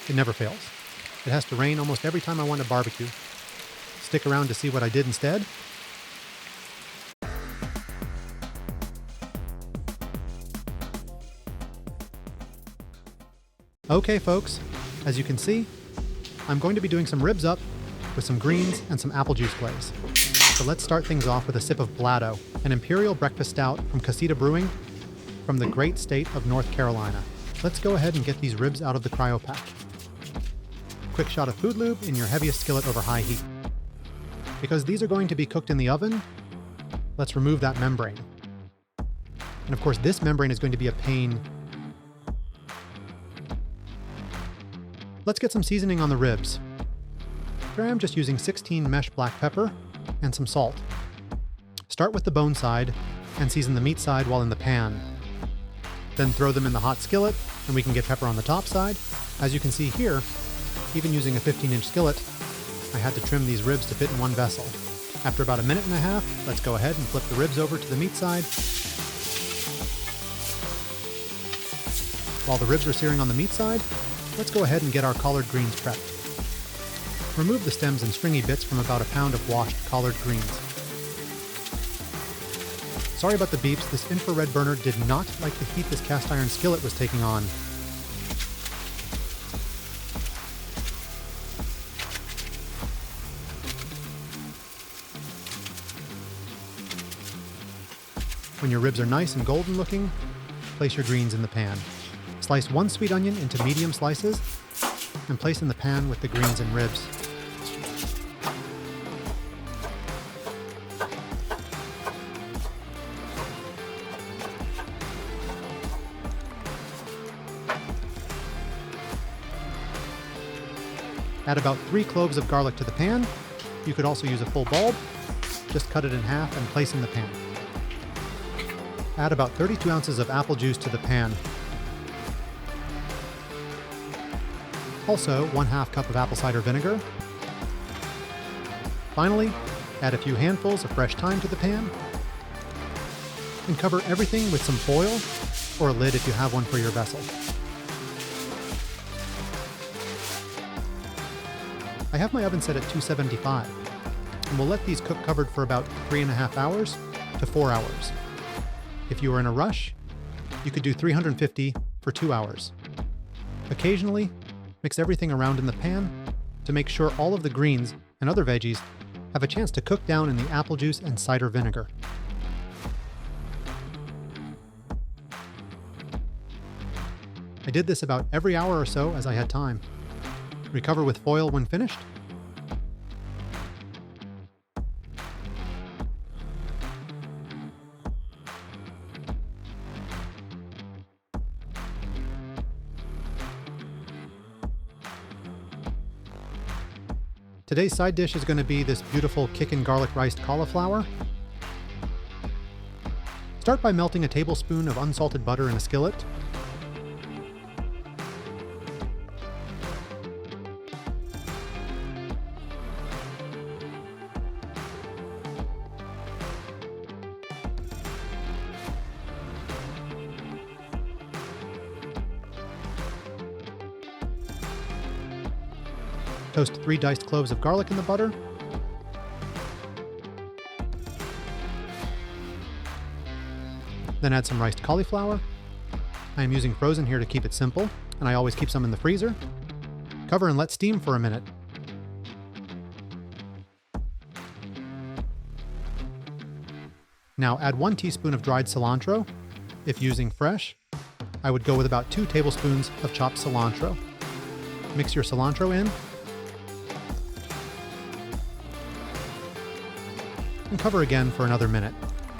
It never fails. It has to rain almost every time I want to barbecue. Stick around to see what I did instead. Okay folks, as you can see, I'm going to be doing some ribs up with some greens and some apple juice glaze. So let's start things off with a sip of Blado, an imperial breakfast stout from Casita Brewing from the great state of North Carolina. Let's go ahead and get these ribs out of the cryo pack. Quick shot of food lube in your heaviest skillet over high heat. Because these are going to be cooked in the oven, let's remove that membrane. And of course this membrane is going to be a pain. Let's get some seasoning on the ribs. Here I am just using 16 mesh black pepper and some salt. Start with the bone side and season the meat side while in the pan. Then throw them in the hot skillet and we can get pepper on the top side. As you can see here, even using a 15-inch skillet, I had to trim these ribs to fit in one vessel. After about a minute and a half, let's go ahead and flip the ribs over to the meat side. While the ribs are searing on the meat side, let's go ahead and get our collard greens prepped. Remove the stems and stringy bits from about a pound of washed collard greens. Sorry about the beeps, this infrared burner did not like the heat this cast iron skillet was taking on. When your ribs are nice and golden looking, place your greens in the pan. Slice one sweet onion into medium slices and place in the pan with the greens and ribs. Add about 3 cloves of garlic to the pan. You could also use a full bulb. Just cut it in half and place in the pan. Add about 32 ounces of apple juice to the pan. Also, 1/2 cup of apple cider vinegar. Finally, add a few handfuls of fresh thyme to the pan. And cover everything with some foil or a lid if you have one for your vessel. I have my oven set at 275, and we'll let these cook covered for about 3.5 hours to 4 hours. If you are in a rush, you could do 350 for 2 hours. Occasionally, mix everything around in the pan to make sure all of the greens and other veggies have a chance to cook down in the apple juice and cider vinegar. I did this about every hour or so as I had time. Recover with foil when finished. Today's side dish is going to be this beautiful kickin' garlic riced cauliflower. Start by melting a tablespoon of unsalted butter in a skillet. Toast 3 diced cloves of garlic in the butter. Then add some riced cauliflower. I am using frozen here to keep it simple, and I always keep some in the freezer. Cover and let steam for a minute. Now add 1 teaspoon of dried cilantro. If using fresh, I would go with about 2 tablespoons of chopped cilantro. Mix your cilantro in. And cover again for another minute.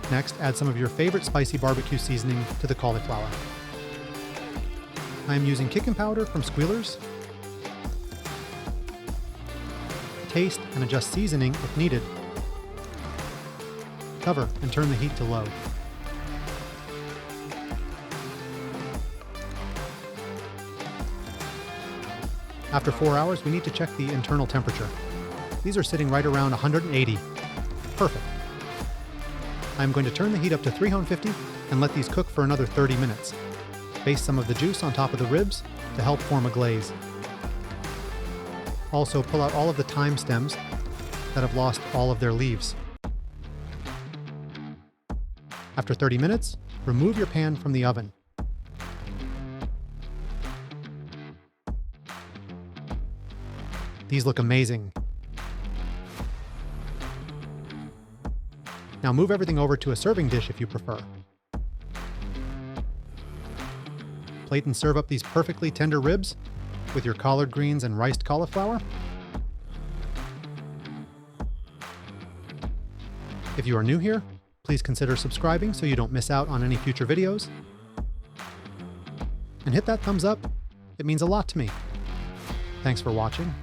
Next, add some of your favorite spicy barbecue seasoning to the cauliflower. I am using kickin' powder from Squealers. Taste and adjust seasoning if needed. Cover and turn the heat to low. After 4 hours, we need to check the internal temperature. These are sitting right around 180. Perfect. I'm going to turn the heat up to 350 and let these cook for another 30 minutes. Baste some of the juice on top of the ribs to help form a glaze. Also, pull out all of the thyme stems that have lost all of their leaves. After 30 minutes, remove your pan from the oven. These look amazing. Now move everything over to a serving dish if you prefer. Plate and serve up these perfectly tender ribs with your collard greens and riced cauliflower. If you are new here, please consider subscribing so you don't miss out on any future videos. And hit that thumbs up, it means a lot to me. Thanks for watching.